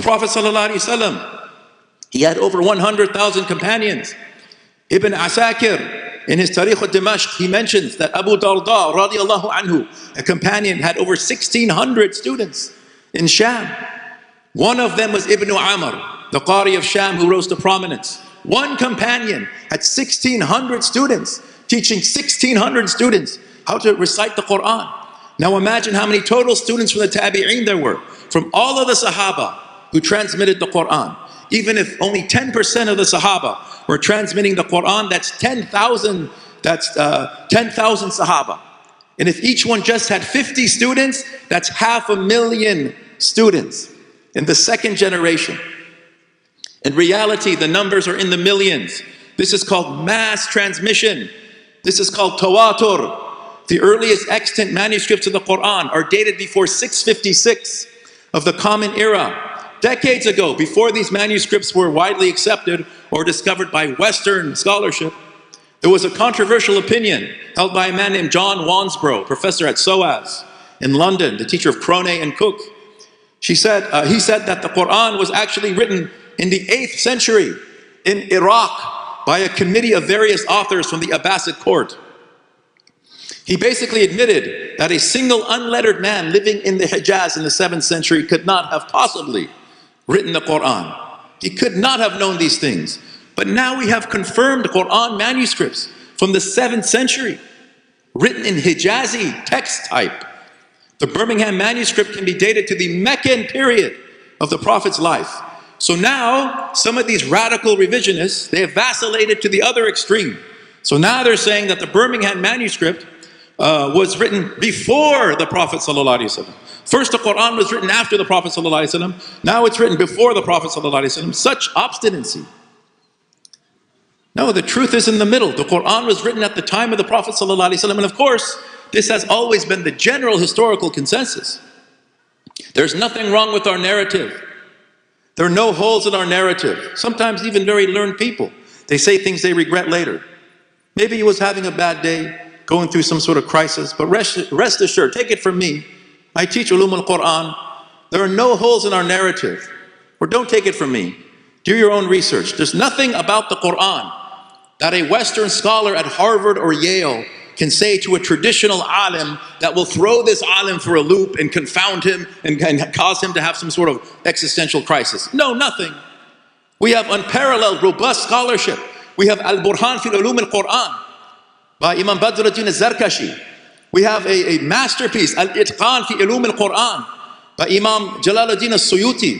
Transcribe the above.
The Prophet ﷺ, he had over 100,000 companions. Ibn Asakir, in his Tarikh al-Dimashq, he mentions that Abu Darda radiallahu anhu, a companion, had over 1,600 students in Sham. One of them was Ibn Amr, the Qari of Sham, who rose to prominence. One companion had 1,600 students, teaching 1,600 students how to recite the Qur'an. Now imagine how many total students from the Tabi'een there were, from all of the Sahaba who transmitted the Qur'an. Even if only 10% of the Sahaba were transmitting the Qur'an, that's 10,000 Sahaba. And if each one just had 50 students, that's 500,000 students in the second generation. In reality, the numbers are in the millions. This is called mass transmission. This is called tawatur. The earliest extant manuscripts of the Qur'an are dated before 656 of the Common Era. Decades ago, before these manuscripts were widely accepted or discovered by Western scholarship, there was a controversial opinion held by a man named John Wansbrough, professor at SOAS in London, the teacher of Crone and Cook. He said that the Qur'an was actually written in the 8th century in Iraq by a committee of various authors from the Abbasid court. He basically admitted that a single unlettered man living in the Hijaz in the 7th century could not have possibly written the Qur'an. He could not have known these things. But now we have confirmed Qur'an manuscripts from the 7th century, written in Hijazi text type. The Birmingham manuscript can be dated to the Meccan period of the Prophet's life. So now, some of these radical revisionists, they have vacillated to the other extreme. So now they're saying that the Birmingham manuscript was written before the Prophet ﷺ. First the Qur'an was written after the Prophet ﷺ. Now it's written before the Prophet ﷺ. Such obstinacy. No, the truth is in the middle. The Qur'an was written at the time of the Prophet ﷺ. And of course, this has always been the general historical consensus. There's nothing wrong with our narrative. There are no holes in our narrative. Sometimes even very learned people, they say things they regret later. Maybe he was having a bad day, going through some sort of crisis, but rest assured, take it from me, I teach ulum al-Quran, there are no holes in our narrative. Or don't take it from me, do your own research. There's nothing about the Quran that a Western scholar at Harvard or Yale can say to a traditional alim that will throw this alim for a loop and confound him and cause him to have some sort of existential crisis. No, nothing. We have unparalleled, robust scholarship. We have Al-Burhan fi ulum al-Quran by Imam Badruddin al-Zarkashi. We have a masterpiece, Al-Itqan fi ulum al-Quran by Imam Jalaluddin al-Suyuti.